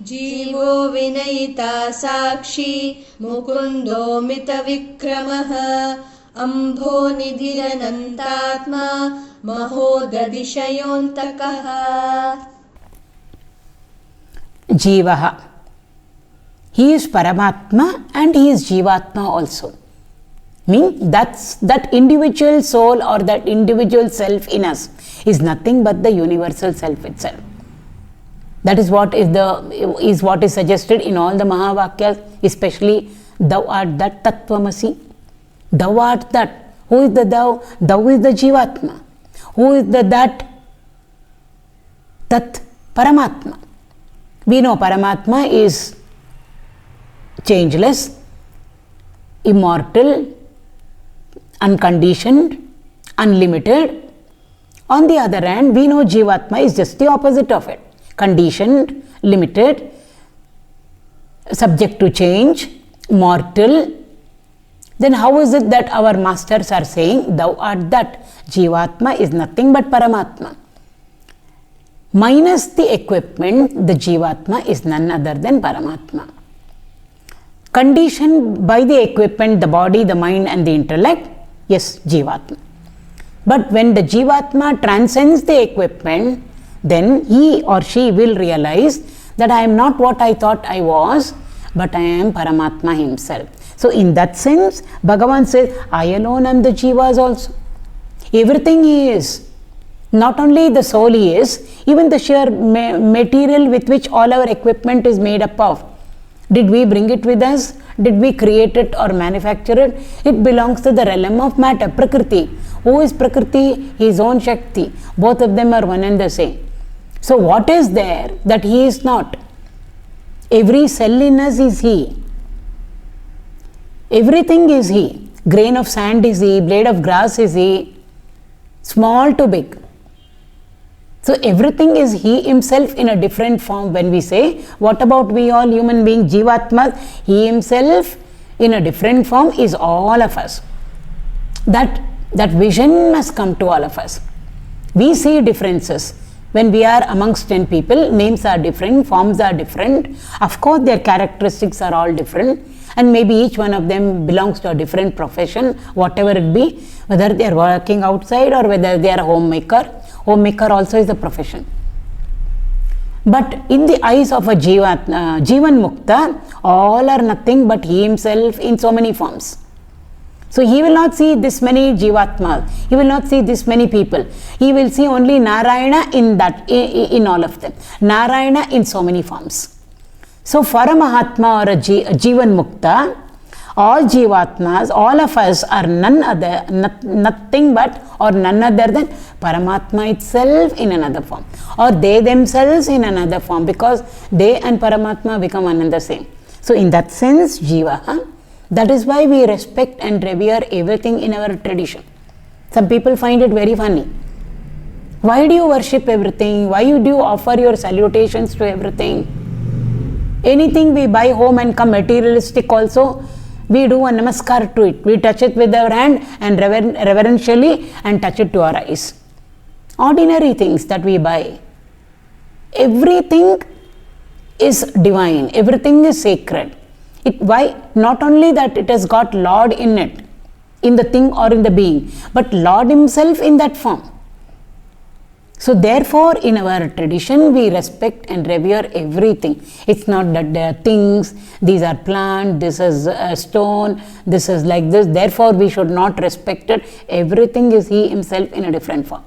jīvō vinayitā sākṣī mukundō'mita vikramaḥ ambhōnidhiranantātmā mahōdadhi śayōntakaḥ. Jīvaḥ. He is Paramatma and he is Jīvatma also. That individual soul or that individual self in us is nothing but the universal self itself. That is what is suggested in all the Mahavakyas, especially thou art that Tattvamasi. Thou art that. Who is the thou? Thou is the Jīvatma. Who is the that? Tat Paramatma. We know Paramatma is changeless, immortal, unconditioned, unlimited. On the other hand, we know Jīvatma is just the opposite of it. Conditioned, limited, subject to change, mortal. Then how is it that our masters are saying, thou art that? Jīvatma is nothing but Paramatma. Minus the equipment, the Jīvatma is none other than Paramatma. Conditioned by the equipment, the body, the mind and the intellect, yes, Jīvatma. But when the Jīvatma transcends the equipment, then he or she will realize that I am not what I thought I was, but I am Paramatma himself. So in that sense, Bhagavan says, I alone am the Jivas also. Everything he is. Not only the soul he is, even the sheer material with which all our equipment is made up of. Did we bring it with us? Did we create it or manufacture it? It belongs to the realm of matter, Prakriti. Who is Prakriti? His own Shakti. Both of them are one and the same. So what is there that he is not? Every cell in us is he. Everything is he. Grain of sand is he. Blade of grass is he. Small to big. So everything is he himself in a different form. When we say, what about we all human beings, Jīvatmas? He himself in a different form is all of us. That vision must come to all of us. We see differences. When we are amongst 10 people, names are different, forms are different. Of course, their characteristics are all different. And maybe each one of them belongs to a different profession, whatever it be, whether they are working outside or whether they are a homemaker. Homemaker also is a profession. But in the eyes of a Jivan Mukta, all are nothing but he himself in so many forms. So he will not see this many Jivatmas, he will not see this many people. He will see only Narayana in all of them. Narayana in so many forms. So for a Mahatma or a Jivan Mukta, all Jivatmas, all of us are nothing but or none other than Paramatma itself in another form, or they themselves in another form, because they and Paramatma become one and the same. So in that sense, Jiva, that is why we respect and revere everything in our tradition. Some people find it very funny. Why do you worship everything? Why do you offer your salutations to everything? Anything we buy home and come materialistic also, we do a namaskar to it. We touch it with our hand and reverentially and touch it to our eyes. Ordinary things that we buy. Everything is divine. Everything is sacred. Why? Not only that it has got Lord in it, in the thing or in the being, but Lord himself in that form. So therefore, in our tradition, we respect and revere everything. It's not that there are things, these are plant, this is a stone, this is like this. Therefore, we should not respect it. Everything is he himself in a different form.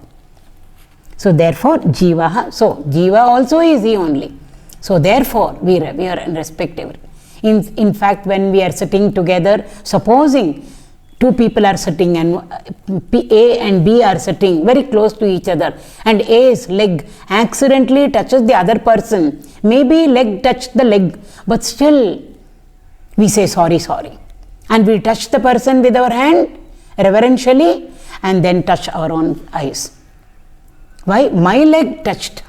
So therefore, Jiva. So Jiva also is he only. So therefore, we revere and respect everything. In fact, when we are sitting together, supposing two people are sitting and A and B are sitting very close to each other, and A's leg accidentally touches the other person. Maybe leg touched the leg, but still we say sorry, sorry. And we touch the person with our hand reverentially and then touch our own eyes. Why? My leg touched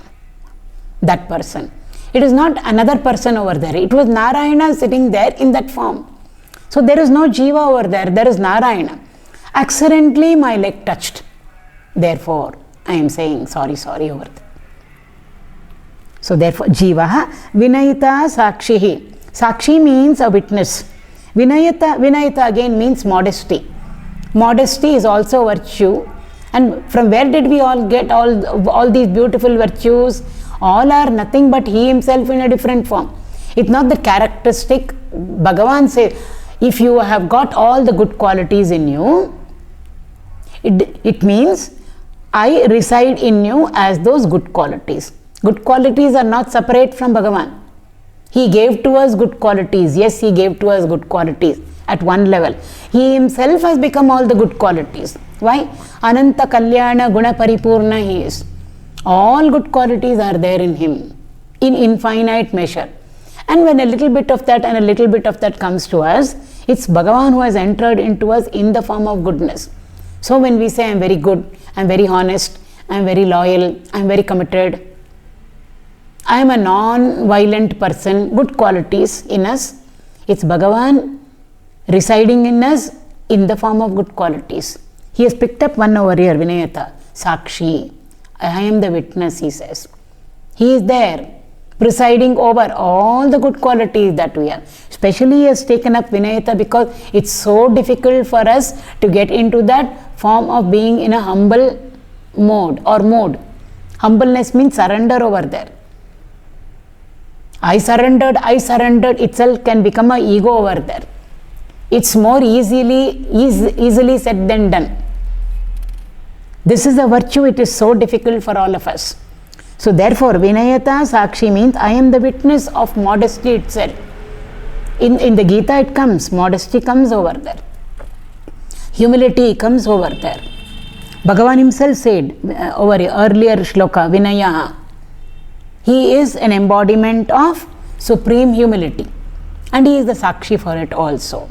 that person. It is not another person over there. It was Narayana sitting there in that form. So there is no Jiva over there. There is Narayana. Accidentally my leg touched. Therefore, I am saying sorry, sorry over there. So therefore, jīvāh vinayitā sākṣī. Sākṣī means a witness. Vinayitā again means modesty. Modesty is also virtue. And from where did we all get all these beautiful virtues? All are nothing but he himself in a different form. It's not the characteristic. Bhagavan says, if you have got all the good qualities in you, it means I reside in you as those good qualities. Good qualities are not separate from Bhagavan. He gave to us good qualities. Yes, he gave to us good qualities at one level. He himself has become all the good qualities. Why? Ananta Kalyana Guna Paripurna he is. All good qualities are there in him in infinite measure. And when a little bit of that and a little bit of that comes to us, it's Bhagavan who has entered into us in the form of goodness. So when we say I am very good, I am very honest, I am very loyal, I am very committed, I am a non-violent person, good qualities in us, it's Bhagavan residing in us in the form of good qualities. He has picked up one over here, vinayitā, sākṣī. I am the witness, he says. He is there, presiding over all the good qualities that we have. Especially he has taken up vinayitā because it's so difficult for us to get into that form of being in a humble mode or mode. Humbleness means surrender over there. I surrendered itself can become an ego over there. It's more easily said than done. This is a virtue, it is so difficult for all of us. So therefore, vinayitā sākṣī means I am the witness of modesty itself. In the Gita it comes, modesty comes over there. Humility comes over there. Bhagavan himself said over earlier shloka, vinaya. He is an embodiment of supreme humility. And he is the sākṣī for it also.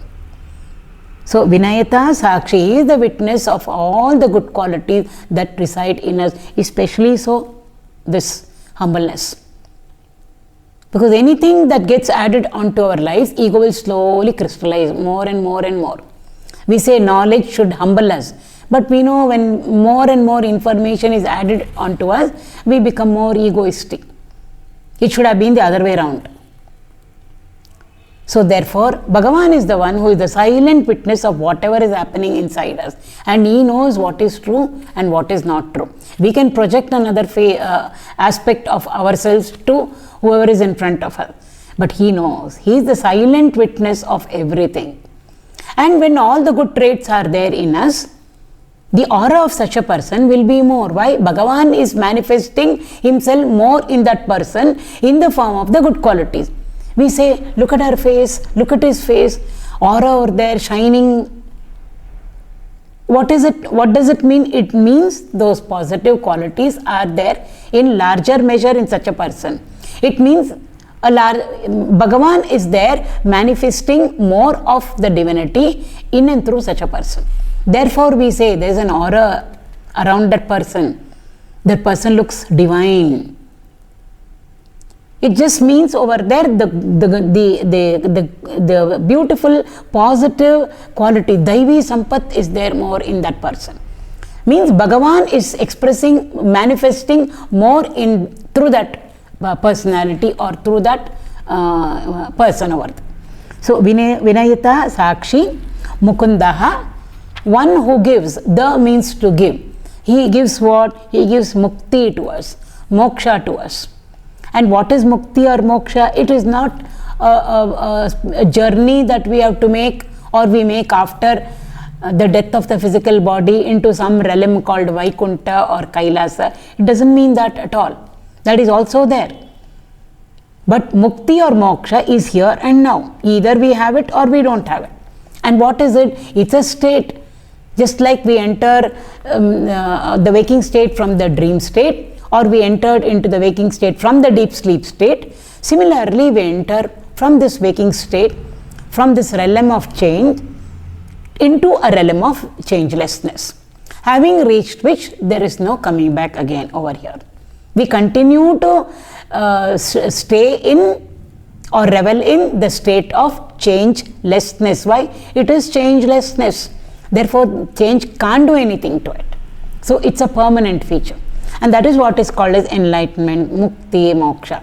So vinayitā sākṣī is the witness of all the good qualities that reside in us, especially so this humbleness. Because anything that gets added onto our lives, ego will slowly crystallize more and more and more. We say knowledge should humble us, but we know when more and more information is added onto us, we become more egoistic. It should have been the other way around. So therefore, Bhagavan is the one who is the silent witness of whatever is happening inside us. And he knows what is true and what is not true. We can project another aspect of ourselves to whoever is in front of us. But he knows. He is the silent witness of everything. And when all the good traits are there in us, the aura of such a person will be more. Why? Bhagavan is manifesting himself more in that person in the form of the good qualities. We say, look at her face, look at his face, aura over there shining. What is it? What does it mean? It means those positive qualities are there in larger measure in such a person. It means Bhagavan is there manifesting more of the divinity in and through such a person. Therefore, we say there is an aura around that person. That person looks divine. It just means over there the beautiful positive quality, Daivi Sampat is there more in that person. Means Bhagavan is expressing, manifesting more in through that personality or through that person over there. So vinayitā sākṣī mukundāḥ, one who gives, the means to give. He gives what? He gives mukti to us, moksha to us. And what is mukti or moksha? It is not a journey that we have to make or we make after the death of the physical body into some realm called Vaikunta or Kailasa. It doesn't mean that at all. That is also there. But mukti or moksha is here and now. Either we have it or we don't have it. And what is it? It's a state. Just like we enter the waking state from the dream state, or we entered into the waking state from the deep sleep state. Similarly, we enter from this waking state, from this realm of change, into a realm of changelessness. Having reached which, there is no coming back again over here. We continue to stay in or revel in the state of changelessness. Why? It is changelessness. Therefore, change can't do anything to it. So, it's a permanent feature. And that is what is called as enlightenment, mukti, moksha.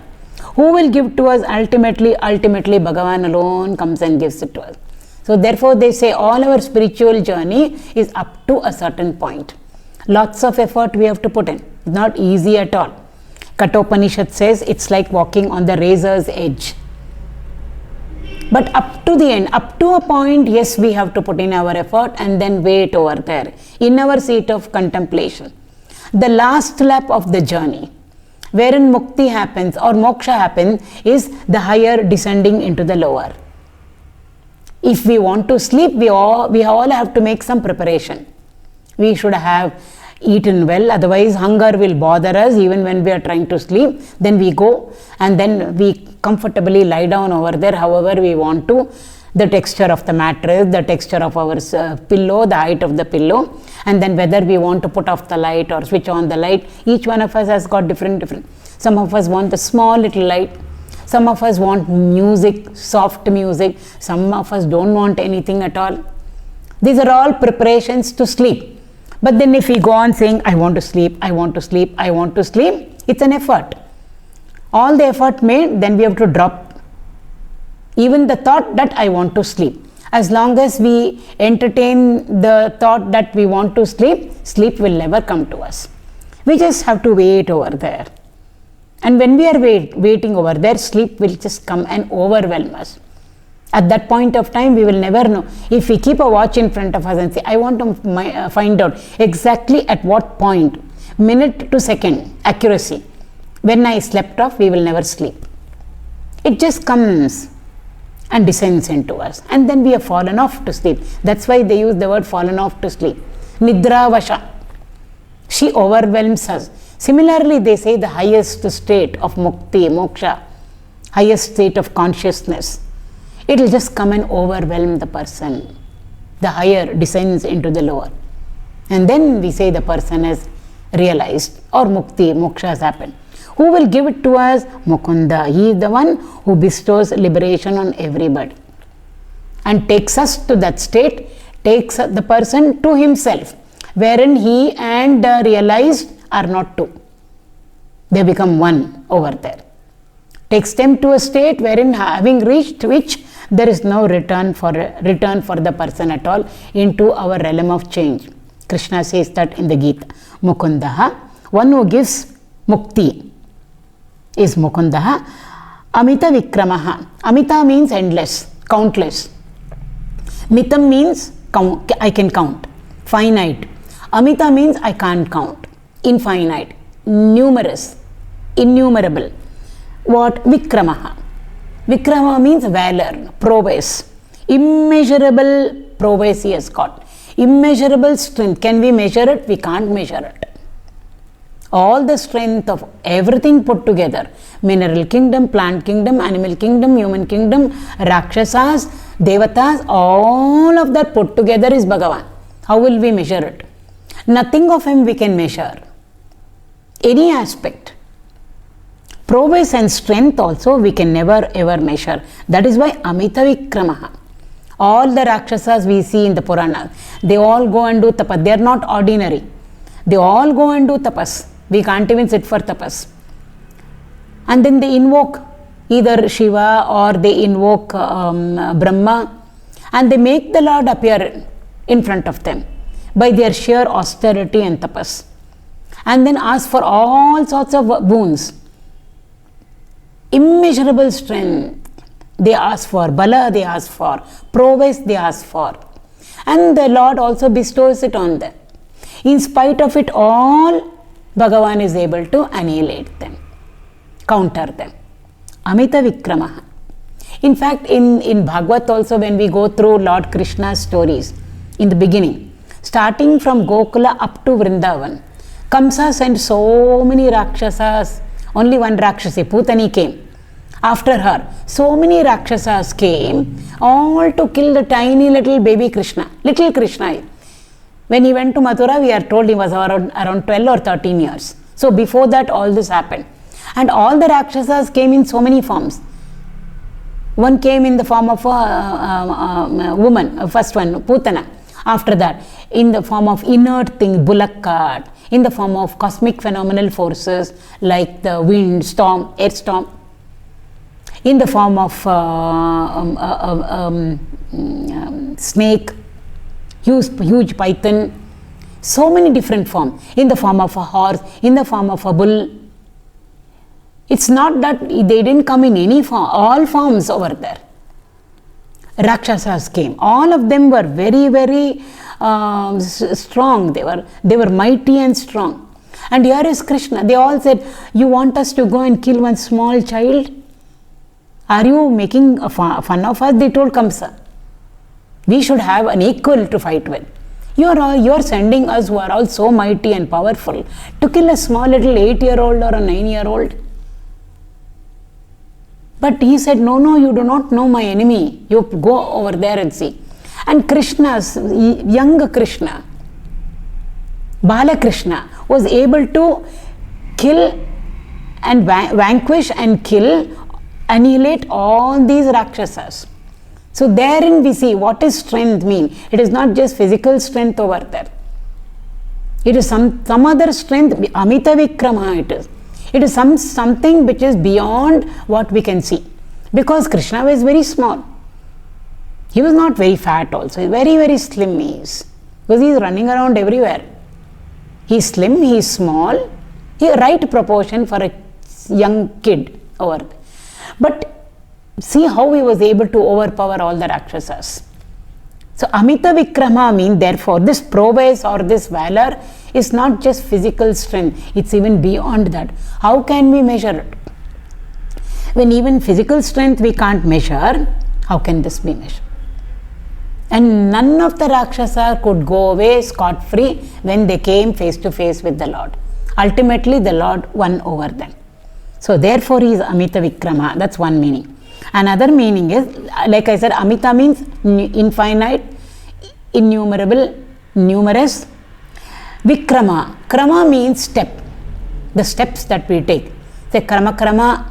Who will give to us ultimately? Ultimately, Bhagavan alone comes and gives it to us. So therefore they say all our spiritual journey is up to a certain point. Lots of effort we have to put in. Not easy at all. Kathopanishad says it's like walking on the razor's edge. But up to the end, up to a point, yes, we have to put in our effort and then wait over there in our seat of contemplation. The last lap of the journey, wherein mukti happens or moksha happens, is the higher descending into the lower. If we want to sleep, we all have to make some preparation. We should have eaten well, otherwise hunger will bother us even when we are trying to sleep. Then we go and then we comfortably lie down over there however we want to. The texture of the mattress, the texture of our pillow, the height of the pillow, and then whether we want to put off the light or switch on the light. Each one of us has got different. Some of us want a small little light. Some of us want music, soft music. Some of us don't want anything at all. These are all preparations to sleep. But then if we go on saying, I want to sleep, I want to sleep, I want to sleep, it's an effort. All the effort made, then we have to drop even the thought that I want to sleep. As long as we entertain the thought that we want to sleep, sleep will never come to us. We just have to wait over there. And when we are waiting over there, sleep will just come and overwhelm us. At that point of time, we will never know. If we keep a watch in front of us and say, I want to find out exactly at what point, minute to second accuracy, when I slept off, we will never sleep. It just comes and descends into us. And then we have fallen off to sleep. That's why they use the word fallen off to sleep. Nidra vasha. She overwhelms us. Similarly, they say the highest state of mukti, moksha, highest state of consciousness, it will just come and overwhelm the person. The higher descends into the lower. And then we say the person has realized or mukti, moksha has happened. Who will give it to us? Mukunda. He is the one who bestows liberation on everybody and takes us to that state, takes the person to himself, wherein he and the realized are not two. They become one over there. Takes them to a state wherein, having reached which, there is no return for the person at all into our realm of change. Krishna says that in the Gita. Mukundaha, one who gives mukti is Mukundaha. Amita vikramaḥ. Amita means endless, countless. Mitam means I can count, finite. Amita means I can't count, infinite, numerous, innumerable. What? Vikramaḥ. Vikrama means valor, prowess. Immeasurable prowess he has got. Immeasurable strength. Can we measure it? We can't measure it. All the strength of everything put together, mineral kingdom, plant kingdom, animal kingdom, human kingdom, Rakshasas, Devatas, all of that put together is Bhagavan. How will we measure it? Nothing of him we can measure. Any aspect. Prowess and strength also we can never ever measure. That is why Amita Vikramaḥ. All the Rakshasas we see in the Puranas, they all go and do tapas. They are not ordinary. They all go and do tapas. We can't even sit for tapas. And then they invoke either Shiva or they invoke Brahma, and they make the Lord appear in front of them by their sheer austerity and tapas. And then ask for all sorts of boons. Immeasurable strength they ask for, bala they ask for, prowess they ask for, and the Lord also bestows it on them. In spite of it all, Bhagavan is able to annihilate them, counter them. Amita Vikramaḥ. In fact, in Bhagavad also, when we go through Lord Krishna's stories in the beginning, starting from Gokula up to Vrindavan, Kamsa sent so many Rakshasas. Only one Rakshasi, Putani, came. After her, so many Rakshasas came, all to kill the tiny little baby Krishna, little Krishna. When he went to Mathura, we are told he was around 12 or 13 years. So before that, all this happened. And all the Rakshasas came in so many forms. One came in the form of a woman, first one, Putana. After that, in the form of inert thing, bullock cart. in the form of cosmic phenomenal forces like the wind, storm, air storm, in the form of snake, huge python, so many different forms, in the form of a horse, in the form of a bull. It's not that they didn't come in any form, all forms over there. Rakshasas came. All of them were very, very strong. They were mighty and strong. And here is Krishna. They all said, you want us to go and kill one small child? Are you making fun of us? They told Kamsa. We should have an equal to fight with. You are sending us who are all so mighty and powerful to kill a small little 8-year-old or a 9-year-old. But he said, no, you do not know my enemy. You go over there and see. And Krishna's, young Krishna, Bala Krishna, was able to kill and vanquish and kill, annihilate all these Rakshasas. So therein we see what is strength mean. It is not just physical strength over there. It is some other strength, amita vikramaḥ it is. It is something which is beyond what we can see. Because Krishna was very small. He was not very fat also. He was very, very slim he is. Because he is running around everywhere. He is slim, he is small. He is right proportion for a young kid over there. But see how he was able to overpower all the Rakshasas. So amita vikramaḥ means therefore this prowess or this valor is not just physical strength, it's even beyond that. How can we measure it? When even physical strength we can't measure, how can this be measured? And none of the Rakshasa could go away scot-free when they came face to face with the Lord. Ultimately the Lord won over them. So therefore he is amita vikramaḥ, that's one meaning. Another meaning is, like I said, amita means infinite, innumerable, numerous. Vikrama. Krama means step. The steps that we take. Say krama,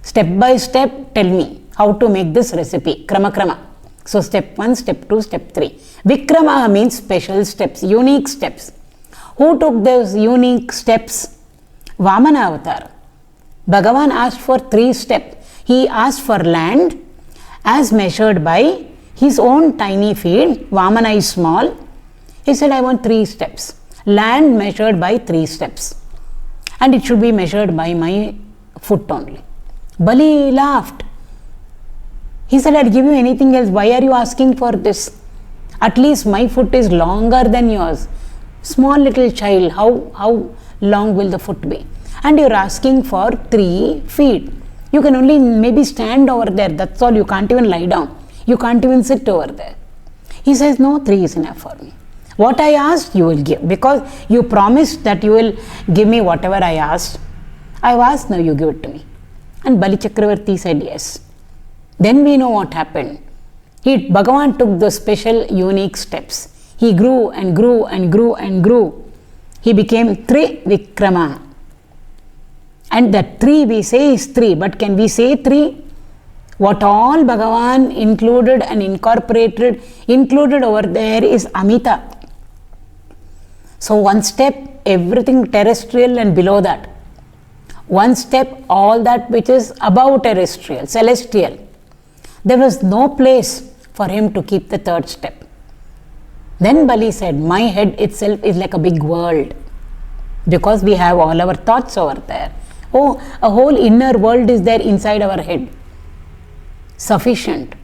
step by step, tell me how to make this recipe. Krama. So step 1, step 2, step 3. Vikrama means special steps, unique steps. Who took those unique steps? Vamana avatar. Bhagavan asked for 3 steps. He asked for land as measured by his own tiny feet. Vamana is small. He said, I want 3 steps. Land measured by 3 steps. And it should be measured by my foot only. Bali laughed. He said, I'll give you anything else. Why are you asking for this? At least my foot is longer than yours. Small little child, how long will the foot be? And you're asking for 3 feet. You can only maybe stand over there. That's all. You can't even lie down. You can't even sit over there. He says, no, 3 is enough for me. What I asked, you will give. Because you promised that you will give me whatever I asked. I've asked, now you give it to me. And Bali Chakravarti said yes. Then we know what happened. Bhagavan took the special unique steps. He grew and grew and grew and grew. He became Vikrama. And that 3 we say is 3. But can we say 3? What all Bhagavan included and included over there is Amita. So 1 step, everything terrestrial and below that. 1 step, all that which is above terrestrial, celestial. There was no place for him to keep the 3rd step. Then Bali said, my head itself is like a big world. Because we have all our thoughts over there. Oh, a whole inner world is there inside our head. Sufficient.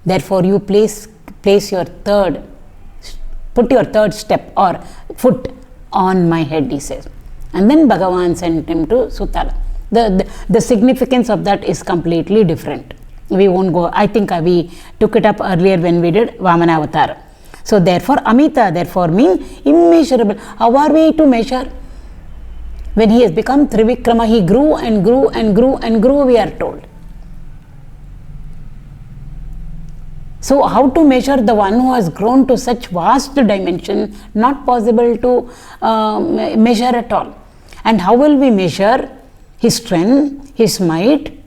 Therefore you place your 3rd, put your 3rd step or foot on my head, he says. And then Bhagavan sent him to Sutala. The significance of that is completely different. We won't go, I think we took it up earlier when we did Vamana Avatar. So therefore Amita therefore means immeasurable. How are we to measure? When he has become Trivikrama, he grew and grew and grew and grew, we are told. So how to measure the one who has grown to such vast dimension? Not possible to measure at all. And how will we measure his strength, his might,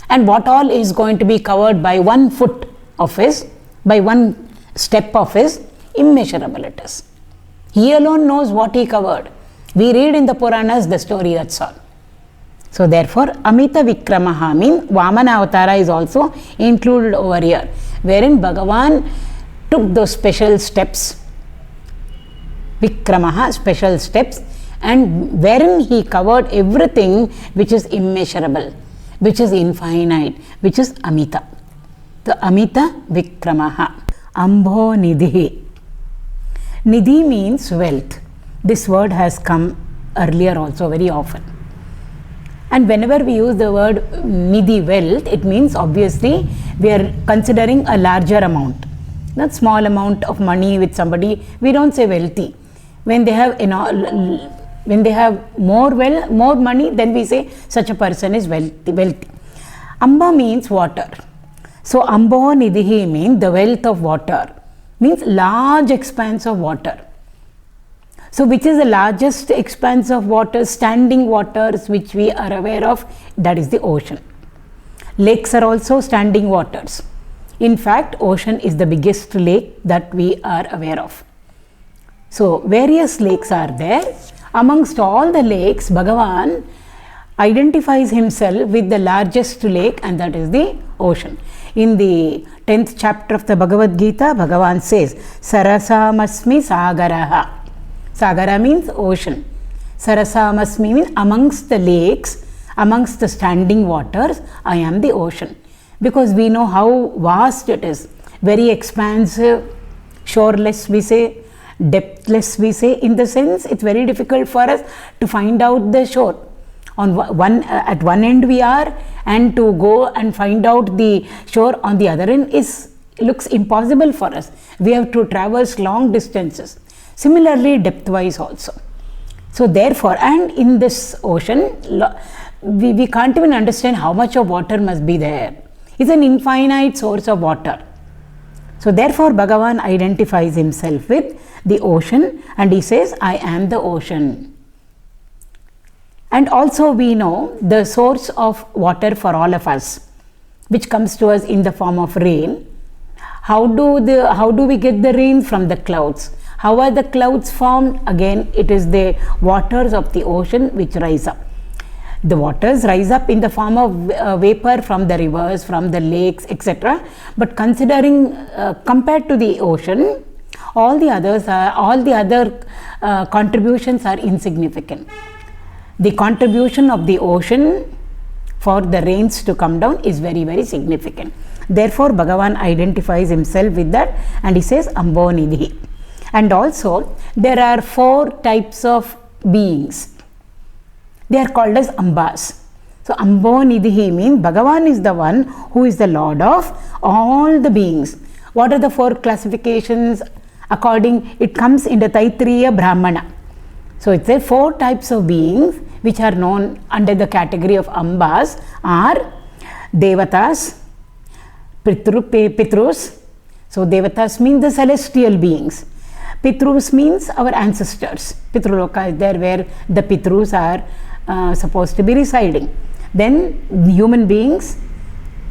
and what all is going to be covered by 1 foot of his, by 1 step of his? Immeasurable it is. He alone knows what he covered. We read in the Puranas the story, that's all. So therefore, Amita Vikramaḥ means Vamana Avatara is also included over here, wherein Bhagavan took those special steps, Vikramaḥ, special steps, and wherein he covered everything which is immeasurable, which is infinite, which is Amita. The Amita Vikramaḥ. Ambhōnidhi. Nidhi means wealth. This word has come earlier also very often. And whenever we use the word nidhi, wealth, it means obviously we are considering a larger amount. Not small amount of money with somebody, we don't say wealthy. When they have more money, then we say such a person is wealthy. Amba means water. So ambhōnidhi means the wealth of water, means large expanse of water. So which is the largest expanse of water, standing waters which we are aware of? That is the ocean. Lakes are also standing waters. In fact, ocean is the biggest lake that we are aware of. So various lakes are there. Amongst all the lakes, Bhagavan identifies himself with the largest lake, and that is the ocean. In the 10th chapter of the Bhagavad Gita, Bhagavan says, Sarasamasmi Sagaraha. Sagara means ocean. Sarasamasmi means amongst the lakes, amongst the standing waters, I am the ocean. Because we know how vast it is. Very expansive, shoreless we say, depthless we say. In the sense, it's very difficult for us to find out the shore. At one end we are, and to go and find out the shore on the other end looks impossible for us. We have to traverse long distances. Similarly, depth-wise also. So therefore, and in this ocean, we can't even understand how much of water must be there. It's an infinite source of water. So therefore, Bhagavan identifies himself with the ocean, and he says, I am the ocean. And also we know the source of water for all of us, which comes to us in the form of rain. How do we get the rain? From the clouds. How are the clouds formed? Again, it is the waters of the ocean which rise up. The waters rise up in the form of vapor from the rivers, from the lakes, etc. But considering compared to the ocean, all the other contributions are insignificant. The contribution of the ocean for the rains to come down is very, very significant. Therefore, Bhagavan identifies himself with that, and he says Ambhōnidhi. And also, there are 4 types of beings. They are called as Ambas. So, Ambhōnidhi means Bhagavan is the one who is the Lord of all the beings. What are the 4 classifications? It comes in the Taittiriya Brahmana. So, it's a 4 types of beings which are known under the category of Ambas are Devatas, Pitrus. So, Devatas means the celestial beings. Pitrus means our ancestors. Pitruloka is there where the Pitrus are supposed to be residing. Then human beings,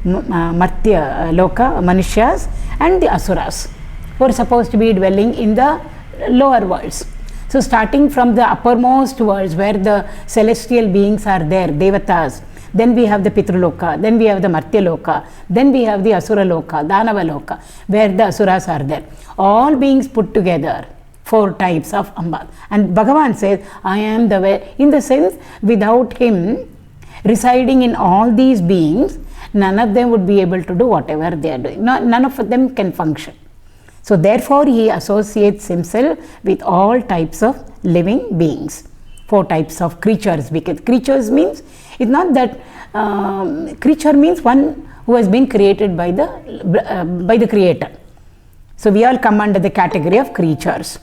Martya Loka, Manushas, and the Asuras who are supposed to be dwelling in the lower worlds. So starting from the uppermost worlds where the celestial beings are there, Devatas, then we have the Pitruloka, then we have the Martya Loka, then we have the Asura Loka, Danava Loka, where the Asuras are there. All beings put together, 4 types of Amba. And Bhagavan says, I am the way, in the sense, without him residing in all these beings, none of them would be able to do whatever they are doing. None of them can function. So therefore, he associates himself with all types of living beings. 4 types of creatures. Because creatures means, it's not that creature means one who has been created by the creator. So we all come under the category of creatures.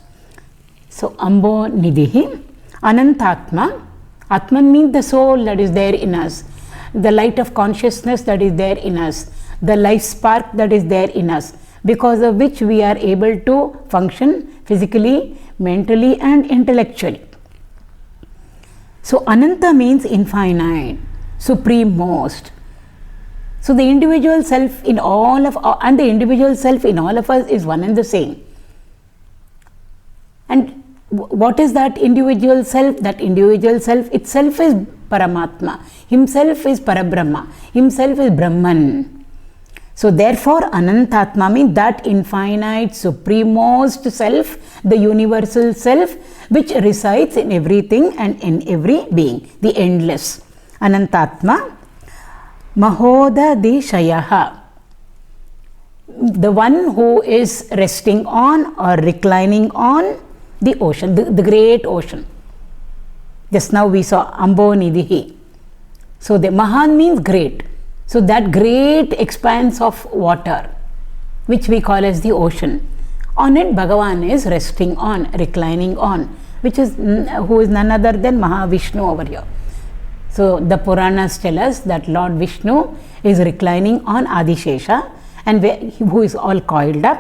So Ambhōnidhi, Anantātmā. Atman means the soul that is there in us, the light of consciousness that is there in us, the life spark that is there in us, because of which we are able to function physically, mentally, and intellectually. So Ananta means infinite, supreme most. So the individual self in all of us is one and the same. And what is that individual self? That individual self itself is Paramatma. Himself is Parabrahma. Himself is Brahman. So therefore Anantātmā means that infinite, supremost self, the universal self, which resides in everything and in every being, the endless. Anantātmā. mahōdadhi, the one who is resting on or reclining on the ocean, the great ocean. Just now we saw ambhōnidhihi. So the Mahan means great. So that great expanse of water, which we call as the ocean, on it Bhagavan is resting on, reclining on, which is who is none other than Mahavishnu over here. So the Puranas tell us that Lord Vishnu is reclining on Adishesha, and who is all coiled up.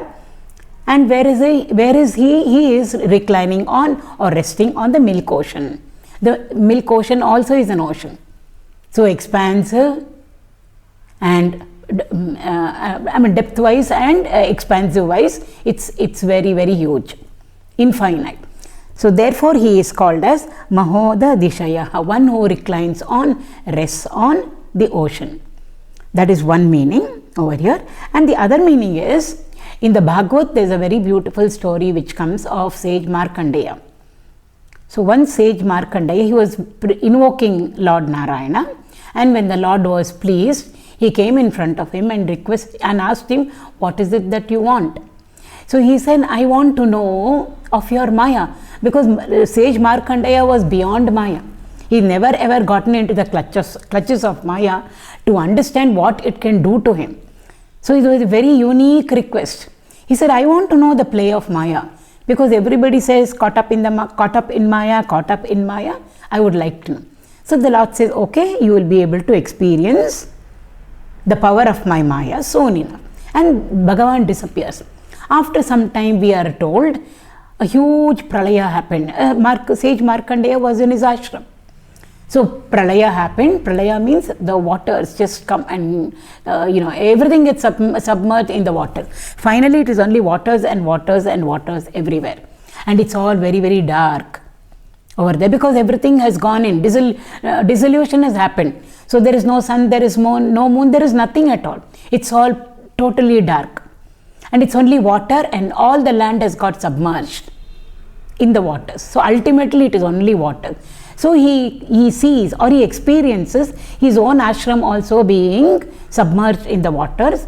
And where is he? He is reclining on or resting on the milk ocean. The milk ocean also is an ocean. So expansive and depth wise and expansive wise, it's very, very huge, infinite. So therefore he is called as mahōdadhi, one who reclines on, rests on the ocean. That is one meaning over here. And the other meaning is, in the Bhagavad there is a very beautiful story which comes of sage Markandeya. So one sage Markandeya, he was invoking Lord Narayana, and when the Lord was pleased, he came in front of him and asked him, what is it that you want? So he said, I want to know of your Maya, because sage Markandeya was beyond Maya. He never ever gotten into the clutches of Maya to understand what it can do to him. So it was a very unique request. He said, I want to know the play of Maya, because everybody says caught up in Maya, I would like to know. So the Lord says, okay, you will be able to experience the power of my Maya soon enough. And Bhagavan disappears. After some time, we are told, a huge pralaya happened. Sage Markandeya was in his ashram. So pralaya happened. Pralaya means the waters just come and everything gets submerged in the water. Finally, it is only waters and waters and waters everywhere, and it's all very, very dark over there, because everything has gone in. Dissolution has happened. So there is no sun, there is no moon, there is nothing at all. It's all totally dark, and it's only water, and all the land has got submerged in the waters. So ultimately it is only water. So he sees or he experiences his own ashram also being submerged in the waters.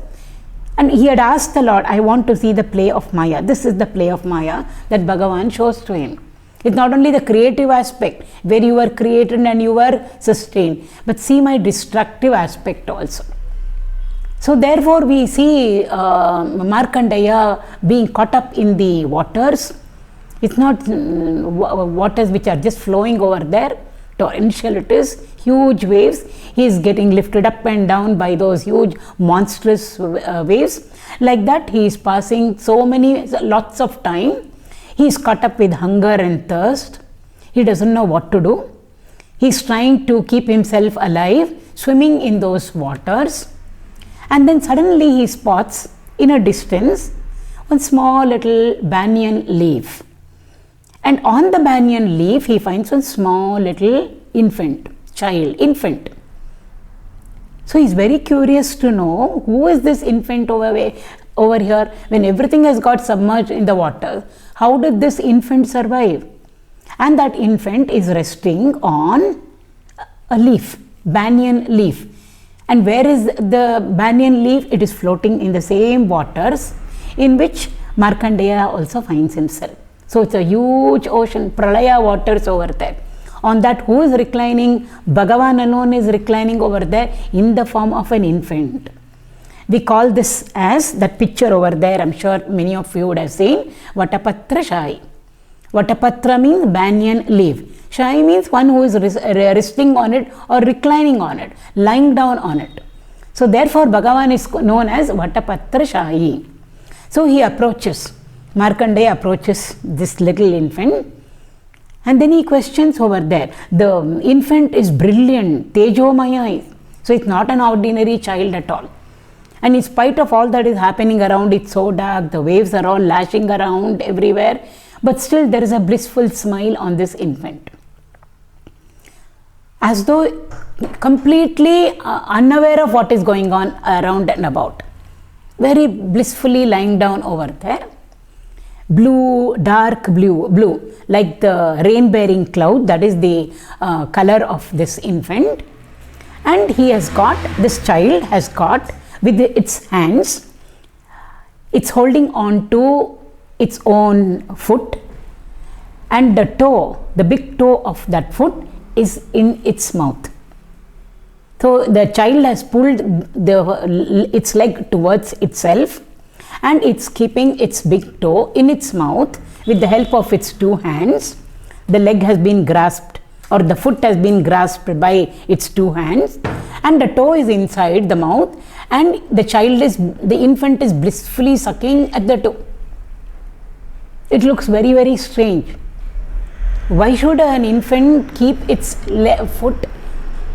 And he had asked the Lord, I want to see the play of Maya. This is the play of Maya that Bhagavan shows to him. It's not only the creative aspect where you were created and you were sustained, but see my destructive aspect also. So therefore we see Markandeya being caught up in the waters. It's not waters which are just flowing over there. Torrential it is, huge waves. He is getting lifted up and down by those huge monstrous waves. Like that he is passing lots of time. He is caught up with hunger and thirst. He doesn't know what to do. He is trying to keep himself alive, swimming in those waters. And then suddenly he spots in a distance one small little banyan leaf. And on the banyan leaf, he finds one small little infant. So he's very curious to know, who is this infant over here when everything has got submerged in the water? How did this infant survive? And that infant is resting on a leaf, banyan leaf. And where is the banyan leaf? It is floating in the same waters in which Markandeya also finds himself. So it's a huge ocean, pralaya waters over there. On that, who is reclining? Bhagavan alone is reclining over there in the form of an infant. We call this as that picture over there. I'm sure many of you would have seen Vatapatra Shai. Vatapatra means banyan leaf. Shai means one who is resting on it or reclining on it, lying down on it. So therefore Bhagavan is known as Vatapatra Shai. So he approaches, Markandeya approaches this little infant, and then he questions over there. The infant is brilliant, Tejomaya. So it's not an ordinary child at all. And in spite of all that is happening around, it's so dark, the waves are all lashing around everywhere. but still there is a blissful smile on this infant, as though completely unaware of what is going on around and about, very blissfully lying down over there. Blue, dark blue, like the rain-bearing cloud, that is the color of this infant. And this child has got with its hands, it's holding on to its own foot, and the toe, the big toe of that foot is in its mouth. So the child has pulled its leg towards itself, and it's keeping its big toe in its mouth with the help of its two hands. The leg has been grasped, or the foot has been grasped by its two hands, and the toe is inside the mouth, and the infant is blissfully sucking at the toe. It looks very, very strange. Why should an infant keep its foot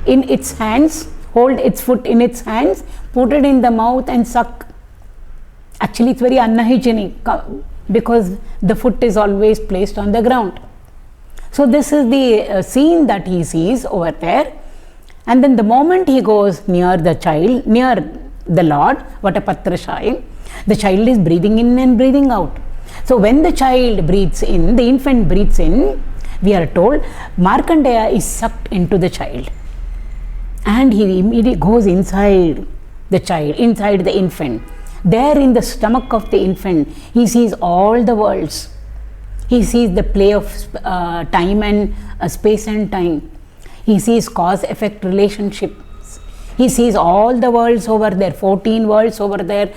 in its hands, hold its foot in its hands, put it in the mouth and suck? Actually, it's very unhygienic because the foot is always placed on the ground. So this is the scene that he sees over there. And then the moment he goes near the child, near the Lord, Vatapatrashai, the child is breathing in and breathing out. So when the child breathes in, the infant breathes in, we are told Markandeya is sucked into the child. And he immediately goes inside the child, inside the infant. There in the stomach of the infant, he sees all the worlds. He sees the play of time and space and time. He sees cause-effect relationships. He sees all the worlds over there, 14 worlds over there,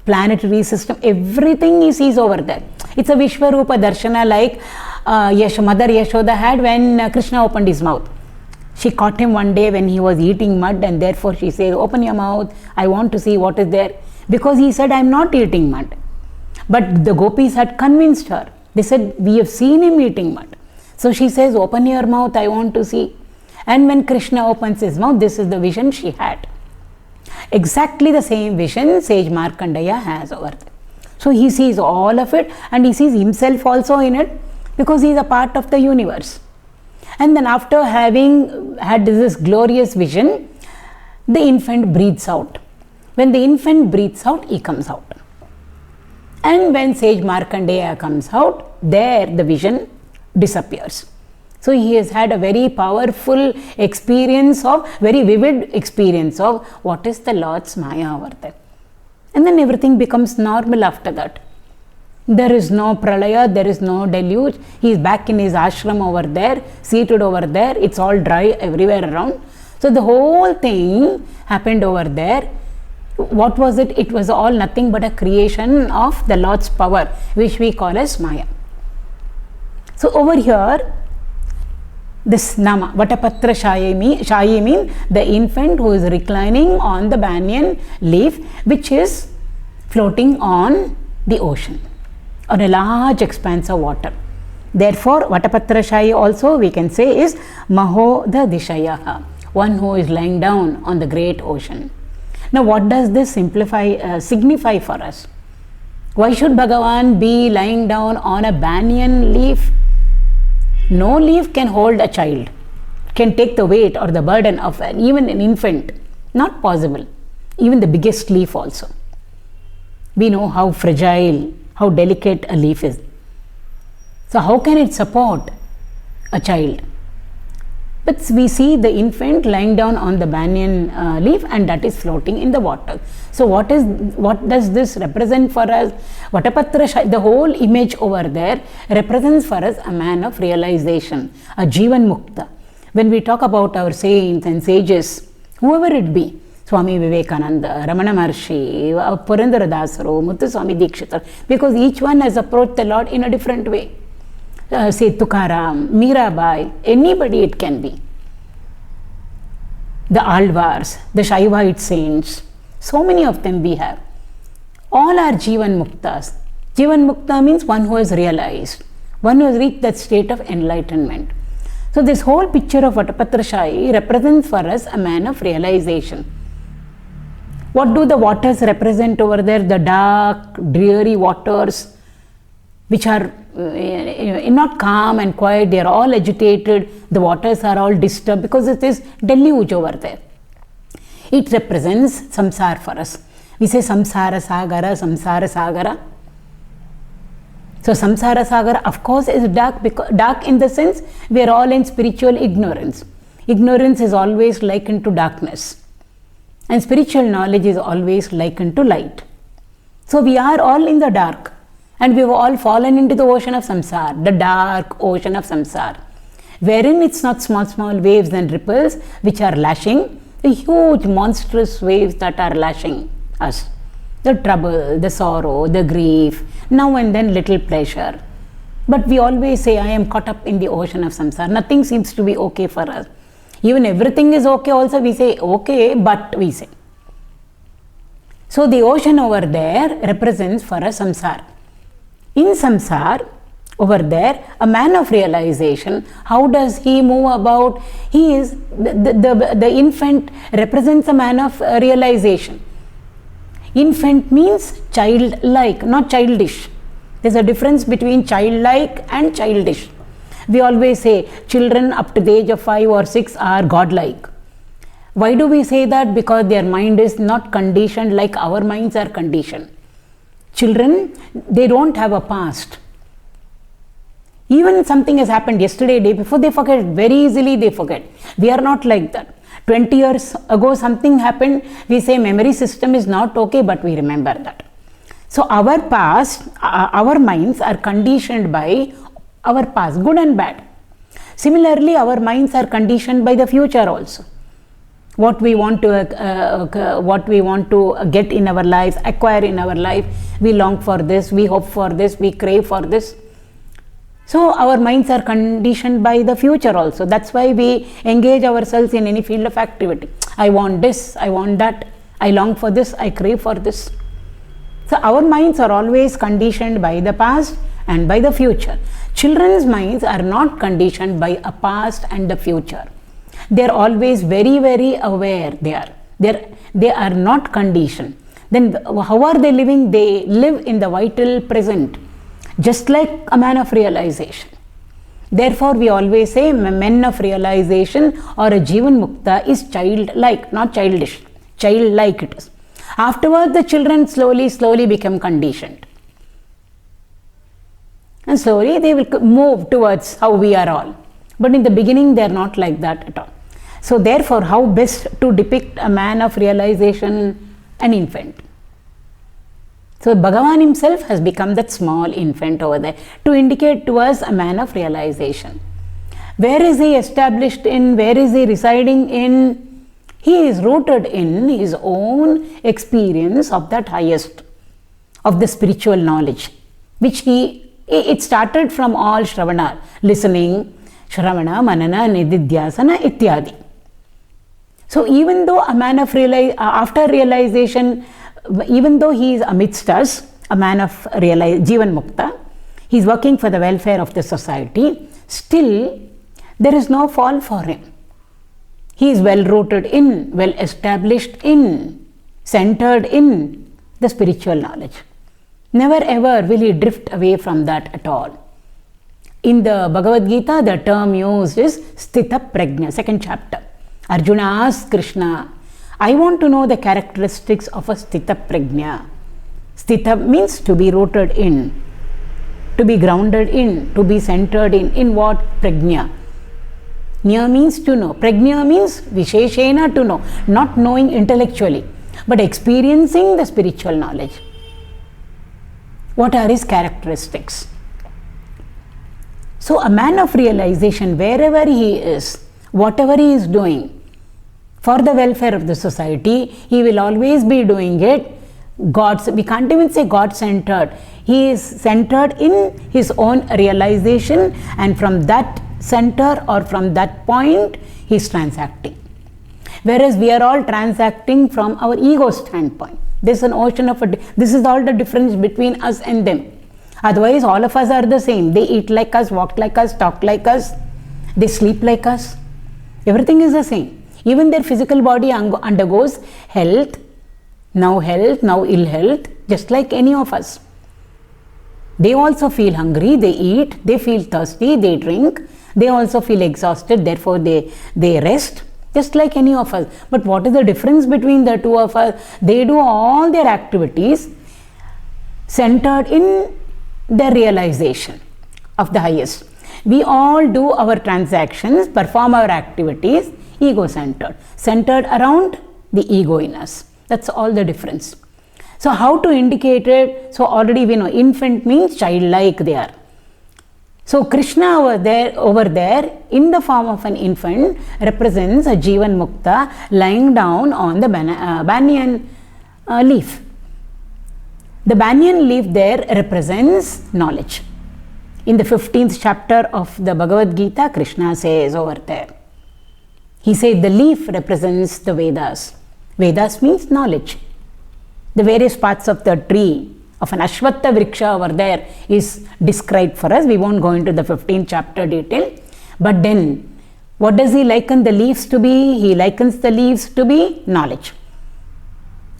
planetary system, everything he sees over there. It's a Vishwarupa Darshana like Mother Yashoda had when Krishna opened his mouth. She caught him one day when he was eating mud, and therefore she said, open your mouth, I want to see what is there. Because he said, I am not eating mud. But the gopis had convinced her. They said, we have seen him eating mud. So she says, open your mouth, I want to see. And when Krishna opens his mouth, this is the vision she had. Exactly the same vision sage Markandeya has over there. So he sees all of it, and he sees himself also in it, because he is a part of the universe. And then after having had this glorious vision, the infant breathes out. When the infant breathes out, he comes out. And when sage Markandeya comes out, there the vision disappears. So he has had a very powerful experience of, very vivid experience of what is the Lord's Maya over there. And then everything becomes normal after that. There is no pralaya, there is no deluge. He is back in his ashram over there, seated over there. It's all dry everywhere around. So the whole thing happened over there. What was it? It was all nothing but a creation of the Lord's power, which we call as Maya. So over here, this Nama, Vatapatra Shayi means the infant who is reclining on the banyan leaf, which is floating on the ocean, on a large expanse of water. Therefore, Vatapatra Shayi also we can say is mahōdadhi, one who is lying down on the great ocean. Now, what does this signify for us? Why should Bhagavan be lying down on a banyan leaf? No leaf can hold a child, can take the weight or the burden of even an infant. Not possible. Even the biggest leaf also. We know how fragile, how delicate a leaf is. So how can it support a child? But we see the infant lying down on the banyan leaf, and that is floating in the water. So what does this represent for us? Vatapatra, the whole image over there represents for us a man of realization, a Jivan Mukta. When we talk about our saints and sages, whoever it be, Swami Vivekananda, Ramana Maharshi, Purandara Dasaru, Muthuswami Dikshitar, because each one has approached the Lord in a different way. Say Tukaram, Mirabai, anybody it can be. The Alvars, the Shaivite saints, so many of them we have. All are Jivan Muktas. Jivan Mukta means one who has realized, one who has reached that state of enlightenment. So this whole picture of Vatapatra Shayi represents for us a man of realization. What do the waters represent over there? The dark, dreary waters which are not calm and quiet, they are all agitated, the waters are all disturbed because it is deluge over there. It represents samsara for us. We say samsara sagara, samsara sagara. So samsara sagara of course is dark, dark in the sense we are all in spiritual ignorance. Ignorance is always likened to darkness, and spiritual knowledge is always likened to light. So we are all in the dark, and we have all fallen into the ocean of samsara, the dark ocean of samsara, wherein it's not small waves and ripples which are lashing, the huge monstrous waves that are lashing us. The trouble, the sorrow, the grief, now and then little pleasure. But we always say, I am caught up in the ocean of samsara. Nothing seems to be okay for us. Even everything is okay also, we say, okay, but we say. So the ocean over there represents for us samsara. In samsara, over there, a man of realization, how does he move about? He is, the infant represents a man of realization. Infant means childlike, not childish. There's a difference between childlike and childish. We always say children up to the age of 5 or 6 are godlike. Why do we say that? Because their mind is not conditioned like our minds are conditioned. Children, they don't have a past. Even something has happened yesterday, day before, they forget. Very easily they forget. We are not like that. 20 years ago something happened, we say memory system is not okay, but we remember that. So our past, our minds are conditioned by our past, good and bad. Similarly, our minds are conditioned by the future also. What we want to get in our lives, acquire in our life, we long for this, we hope for this, we crave for this. So our minds are conditioned by the future also. That's why we engage ourselves in any field of activity. I want this, I want that, I long for this, I crave for this. So our minds are always conditioned by the past and by the future. Children's minds are not conditioned by a past and the future. They are always very, very aware. They are not conditioned. Then how are they living? They live in the vital present, just like a man of realization. Therefore, we always say men of realization or a Jivan Mukta is childlike, not childish. Childlike it is. Afterwards, the children slowly become conditioned. And slowly they will move towards how we are all. But in the beginning, they are not like that at all. So therefore, how best to depict a man of realization, an infant? So Bhagavan himself has become that small infant over there to indicate to us a man of realization. Where is he established in? Where is he residing in? He is rooted in his own experience of that highest, of the spiritual knowledge, which it started from all Shravana, listening, Shravana, Manana, Nididhyasana, Ityadi. So even though a man of after realization, even though he is amidst us, a man of Jivan Mukta, he is working for the welfare of the society, still there is no fall for him. He is well rooted in, well established in, centered in the spiritual knowledge. Never ever will he drift away from that at all. In the Bhagavad Gita, the term used is Sthita Prajna, 2nd chapter. Arjuna asks Krishna, I want to know the characteristics of a Sthita Prajna. Sthita means to be rooted in, to be grounded in, to be centered in. In what? Prajna. Nya means to know. Prajna means Visheshena, to know. Not knowing intellectually, but experiencing the spiritual knowledge. What are his characteristics? So a man of realization, wherever he is, whatever he is doing, for the welfare of the society, he will always be doing it we can't even say God-centered. He is centered in his own realization, and from that center or from that point, he is transacting. Whereas we are all transacting from our ego standpoint. This is an ocean of this is all the difference between us and them. Otherwise, all of us are the same. They eat like us, walk like us, talk like us, they sleep like us. Everything is the same. Even their physical body undergoes health, now ill health, just like any of us. They also feel hungry, they eat, they feel thirsty, they drink, they also feel exhausted, therefore they rest, just like any of us. But what is the difference between the two of us? They do all their activities centered in their realization of the highest. We all do our transactions, perform our activities ego-centered, centered around the ego in us. That's all the difference. So how to indicate it? So already we know infant means childlike they are. So Krishna over there in the form of an infant represents a Jivan Mukta lying down on the banyan leaf. The banyan leaf there represents knowledge. In the 15th chapter of the Bhagavad Gita, Krishna says over there, he said the leaf represents the Vedas. Vedas means knowledge. The various parts of the tree of an Ashwattha Vriksha over there is described for us. We won't go into the 15th chapter detail. But then, what does he liken the leaves to be? He likens the leaves to be knowledge.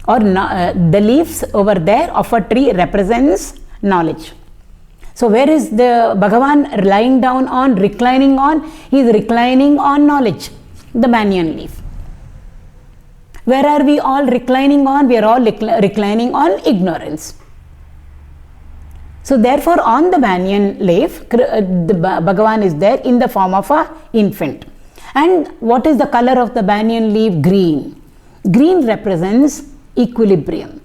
Or the leaves over there of a tree represents knowledge. So where is the Bhagavan lying down on, reclining on? He is reclining on knowledge, the banyan leaf. Where are we all reclining on? We are all reclining on ignorance. So therefore on the banyan leaf, the Bhagavan is there in the form of an infant. And what is the color of the banyan leaf? Green. Green represents equilibrium.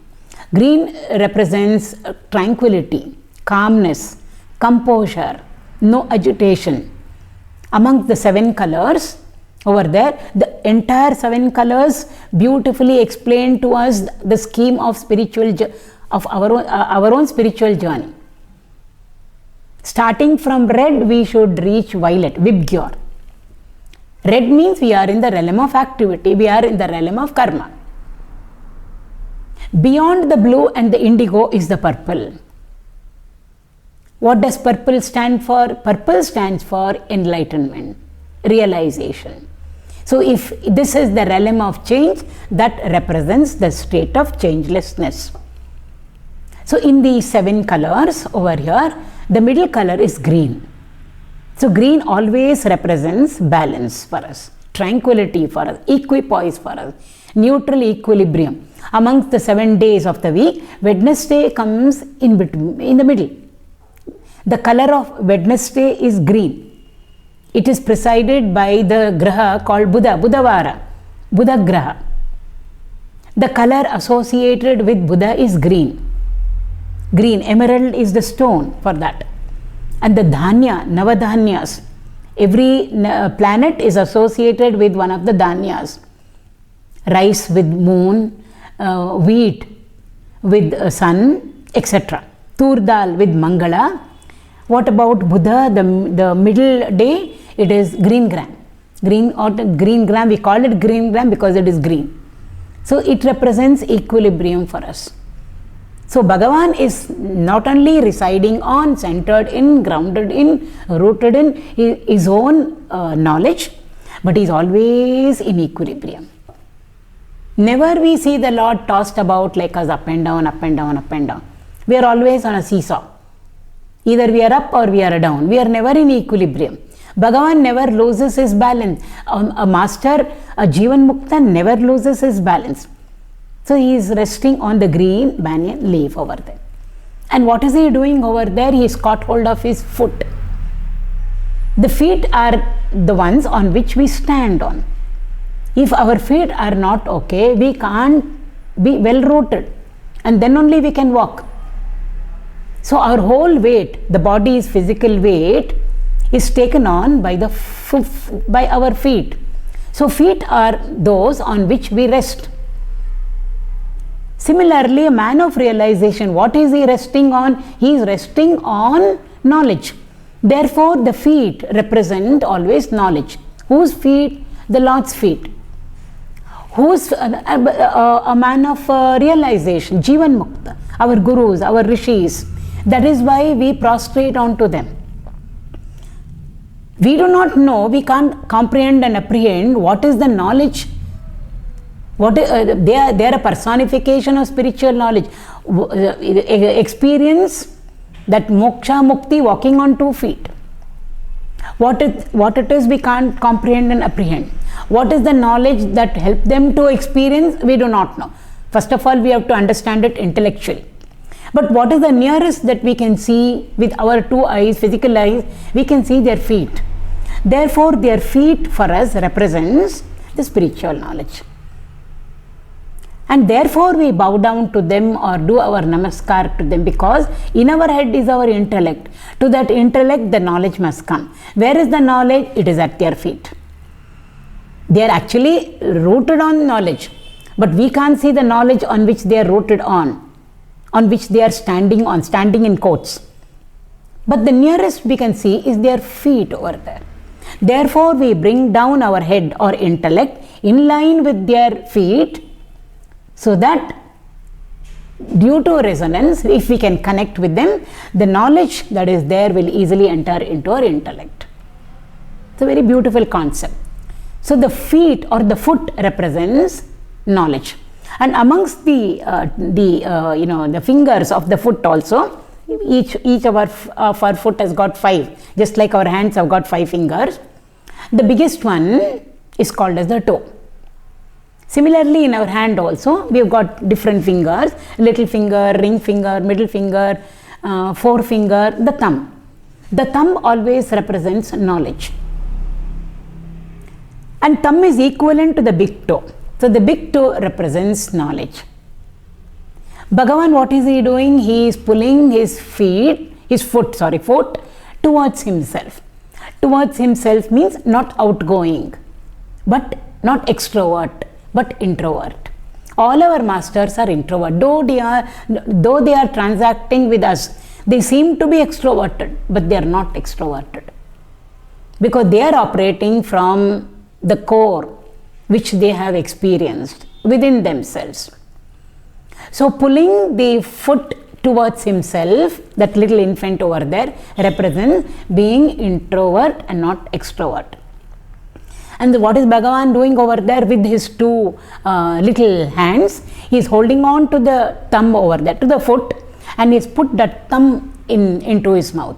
Green represents tranquility, calmness, composure, no agitation. Among the 7 colors over there, the entire 7 colors beautifully explain to us the scheme of our own spiritual journey. Starting from red, we should reach violet, Vibgyor. Red means we are in the realm of activity, we are in the realm of karma. Beyond the blue and the indigo is the purple. What does purple stand for? Purple stands for enlightenment, realization. So if this is the realm of change, that represents the state of changelessness. So in these 7 colors over here, the middle color is green. So green always represents balance for us, tranquility for us, equipoise for us, neutral equilibrium. Amongst the 7 days of the week, Wednesday comes in between, in the middle. The color of Wednesday is green. It is presided by the graha called Buddha, Buddhavara, Buddha graha. The color associated with Buddha is green. Green, emerald is the stone for that. And the dhanya, Navadhanyas, every planet is associated with one of the dhanyas. Rice with moon, wheat with sun, etc. Tur dal with Mangala. What about Buddha, the middle day? It is green gram. Green gram, we call it green gram because it is green. So it represents equilibrium for us. So Bhagavan is not only residing on, centered in, grounded in, rooted in his own knowledge, but he is always in equilibrium. Never we see the Lord tossed about like us up and down, up and down, up and down. We are always on a seesaw. Either we are up or we are down. We are never in equilibrium. Bhagavan never loses his balance. A master, a Jivan Mukta never loses his balance. So he is resting on the green banyan leaf over there. And what is he doing over there? He has caught hold of his foot. The feet are the ones on which we stand on. If our feet are not okay, we can't be well rooted. And then only we can walk. So our whole weight, the body's physical weight, is taken on by our feet. So feet are those on which we rest. Similarly, a man of realization, what is he resting on? He is resting on knowledge. Therefore, the feet represent always knowledge. Whose feet? The Lord's feet. Who's a man of realization? Jivan Mukta. Our gurus, our rishis. That is why we prostrate onto them. We do not know, we can't comprehend and apprehend what is the knowledge. They are a personification of spiritual knowledge. Experience that moksha, mukti, walking on 2 feet. What it is, we can't comprehend and apprehend. What is the knowledge that helps them to experience? We do not know. First of all, we have to understand it intellectually. But what is the nearest that we can see with our 2 eyes, physical eyes? We can see their feet. Therefore, their feet for us represents the spiritual knowledge. And therefore, we bow down to them or do our namaskar to them, because in our head is our intellect. To that intellect, the knowledge must come. Where is the knowledge? It is at their feet. They are actually rooted on knowledge, but we can't see the knowledge on which they are rooted on which they are standing on, standing in quotes. But the nearest we can see is their feet over there. Therefore, we bring down our head or intellect in line with their feet, so that due to resonance, if we can connect with them, the knowledge that is there will easily enter into our intellect. It's a very beautiful concept. So the feet or the foot represents knowledge, and amongst the fingers of the foot also, each of our foot has got 5, just like our hands have got 5 fingers. The biggest one is called as the toe. Similarly, in our hand also, we have got different fingers: little finger, ring finger, middle finger, forefinger, the thumb. The thumb always represents knowledge. And thumb is equivalent to the big toe. So the big toe represents knowledge. Bhagavan, what is he doing? He is pulling his foot towards himself. Towards himself means not outgoing, but not extrovert, but introvert. All our masters are introvert. Though they are transacting with us, they seem to be extroverted, but they are not extroverted, because they are operating from the core which they have experienced within themselves. So pulling the foot towards himself, that little infant over there, represents being introvert and not extrovert. And what is Bhagavan doing over there with his 2 little hands? He is holding on to the thumb over there, to the foot, and he has put that thumb into his mouth.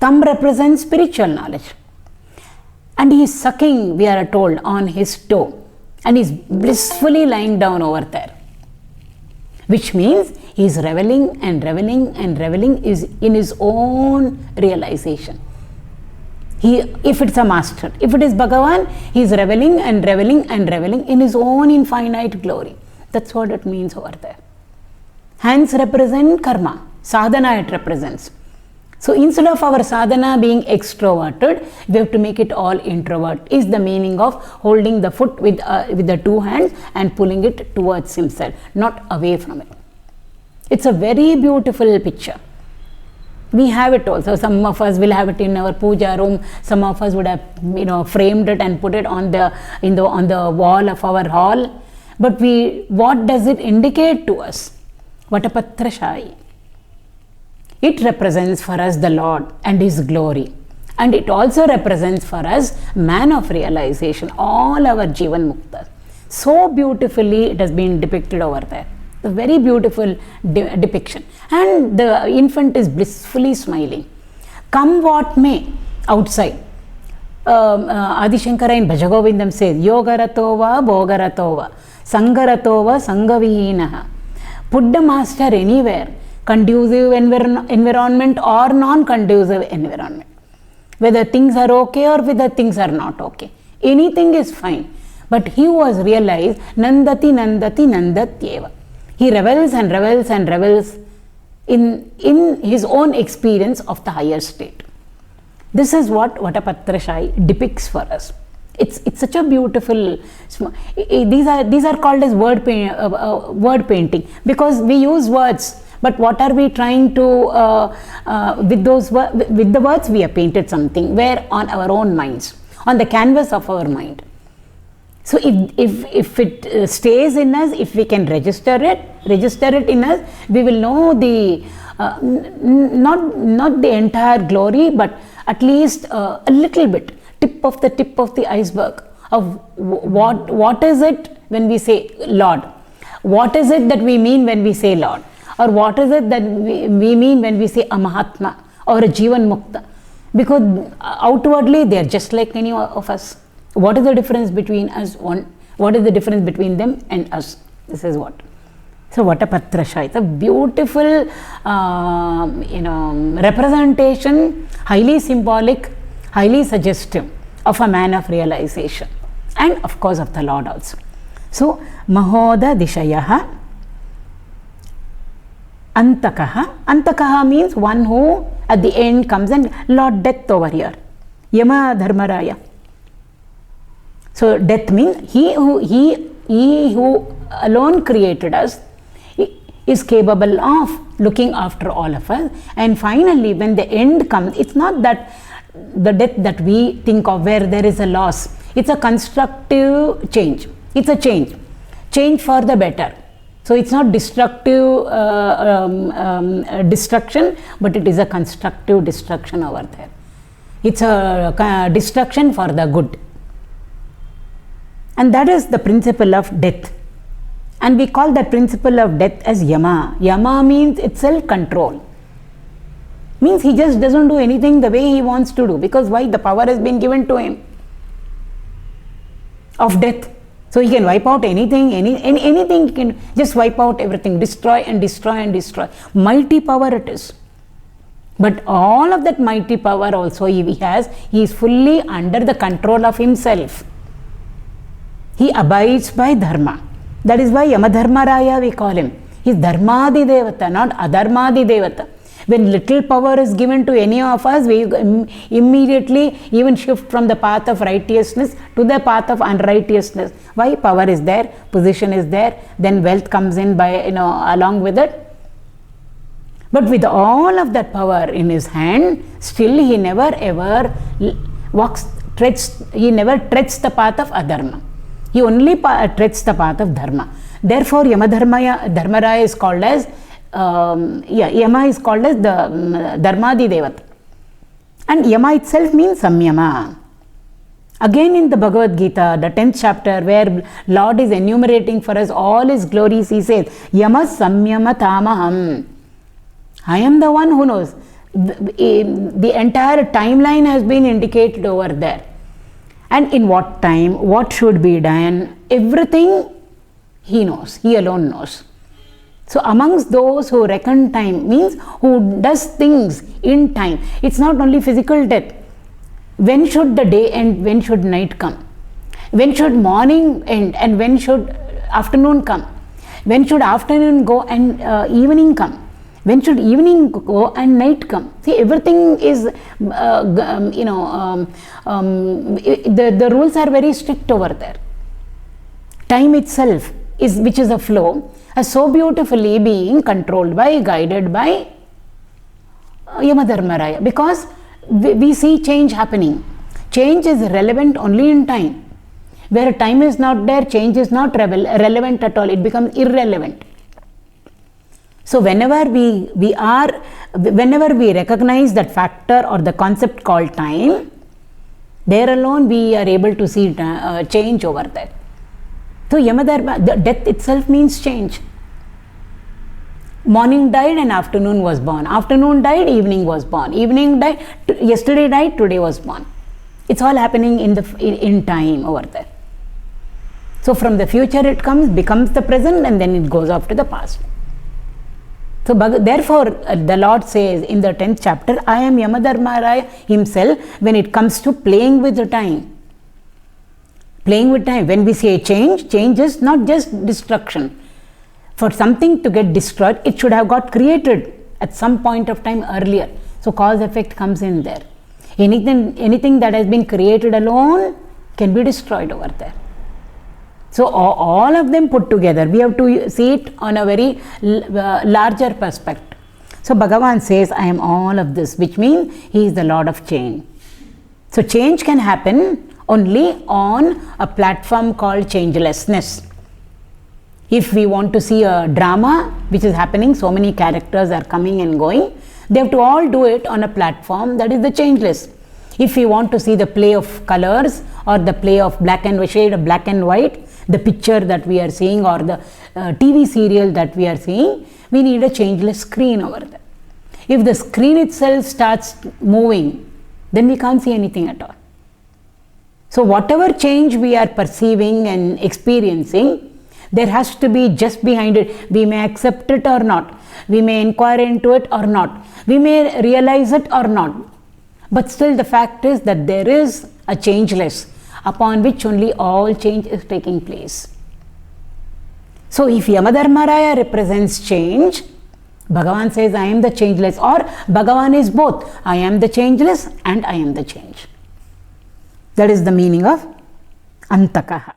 Thumb represents spiritual knowledge. And he is sucking, we are told, on his toe, and he is blissfully lying down over there, which means he is reveling and reveling and reveling in his own realization. If it's a master, if it is Bhagavan, he is reveling and reveling and reveling in his own infinite glory. That's what it means over there. Hands represent karma, sadhana it represents. So instead of our sadhana being extroverted, we have to make it all introvert, is the meaning of holding the foot with the 2 hands and pulling it towards himself, not away from it. It's a very beautiful picture. We have it also. Some of us will have it in our puja room. Some of us would have framed it and put it on the wall of our hall. But what does it indicate to us? Vatapatrashai. It represents for us the Lord and His glory. And it also represents for us man of realization, all our Jivan Muktas. So beautifully it has been depicted over there. A very beautiful depiction. And the infant is blissfully smiling. Come what may outside. Adi Shankara in Bhajagovindam says, Yogaratova, Bhogaratova, Sangaratova, Sangavihinaha. Put the master anywhere, conducive environment or non-conducive environment. Whether things are okay or whether things are not okay. Anything is fine. But he was realized, Nandati, Nandati, Nandatyeva. He revels and revels and revels in his own experience of the higher state. This is what Vatapatrashai depicts for us. It's such a beautiful. These are called as word painting, because we use words. But what are we trying to with the words we have painted something where on our own minds, on the canvas of our mind. So if it stays in us, if we can register it in us, we will know the not the entire glory, but at least a little bit, tip of the iceberg of what is it when we say Lord, what is it that we mean when we say Lord, Or what is it that we mean when we say a Mahatma or a Jivan Mukta? Because outwardly they are just like any of us. What is the difference between us? What is the difference between them and us? This is what. So Vatapatrasha, it's a beautiful representation, highly symbolic, highly suggestive of a man of realization, and of course of the Lord also. So mahōdadhishayaḥ antakaḥ means one who at the end comes, and Lord Death over here, Yama Dharmaraya. So death means he who alone created us is capable of looking after all of us. And finally when the end comes, it's not that the death that we think of where there is a loss. It's a constructive change. It's a change for the better. So it's not destructive destruction, but it is a constructive destruction over there. It's a destruction for the good. And that is the principle of death. And we call that principle of death as Yama. Yama means itself control. Means he just doesn't do anything the way he wants to do. Because why? The power has been given to him of death. So he can wipe out anything, anything he can just wipe out everything, destroy and destroy and destroy. Mighty power it is. But all of that mighty power also he is fully under the control of himself. He abides by dharma. That is why Yamadharmaraya we call him. He is Dharmadi Devata, not Adharmadi Devata. When little power is given to any of us, we immediately even shift from the path of righteousness to the path of unrighteousness. Why? Power is there, position is there, then wealth comes in by along with it. But with all of that power in his hand, still he never ever he never treads the path of adharma. He only treads the path of dharma. Therefore, Dharmaraya is called as Yama is called as the Dharmadi Devata. And Yama itself means Samyama. Again in the Bhagavad Gita, the 10th chapter, where Lord is enumerating for us all his glories, he says, Yama Samyama Tamaham. I am the one who knows. The entire timeline has been indicated over there. And in what time, what should be done, everything he knows, he alone knows. So amongst those who reckon time, means who does things in time. It's not only physical death. When should the day end, when should night come? When should morning end and when should afternoon come? When should afternoon go and evening come? When should evening go and night come? See, everything is, the rules are very strict over there. Time itself, which is a flow, is so beautifully being controlled by, guided by Yamadharmaraya. Because we see change happening. Change is relevant only in time. Where time is not there, change is not relevant at all. It becomes irrelevant. So whenever we recognize that factor or the concept called time, there alone we are able to see change over there. So Yamadharma, the death itself means change. Morning died and afternoon was born. Afternoon died, evening was born. Evening died, yesterday died, today was born. It's all happening in time over there. So from the future it comes, becomes the present, and then it goes off to the past. So therefore the Lord says in the 10th chapter, I am Yamadharmaraya himself when it comes to playing with the time. Playing with time. When we say change, change is not just destruction. For something to get destroyed, it should have got created at some point of time earlier. So cause effect comes in there. Anything that has been created alone can be destroyed over there. So all of them put together, we have to see it on a very larger perspective. So Bhagavan says, I am all of this, which means he is the Lord of change. So change can happen only on a platform called changelessness. If we want to see a drama which is happening, so many characters are coming and going, they have to all do it on a platform that is the changeless. If we want to see the play of colors or the play of black and white, shade of black and white, the picture that we are seeing or the TV serial that we are seeing, we need a changeless screen over there. If the screen itself starts moving, then we can't see anything at all. So whatever change we are perceiving and experiencing, there has to be just behind it. We may accept it or not. We may inquire into it or not. We may realize it or not. But still the fact is that there is a changeless upon which only all change is taking place. So if Yamadharmaraya represents change, Bhagavan says, I am the changeless, or Bhagavan is both. I am the changeless and I am the change. That is the meaning of Antakaḥ.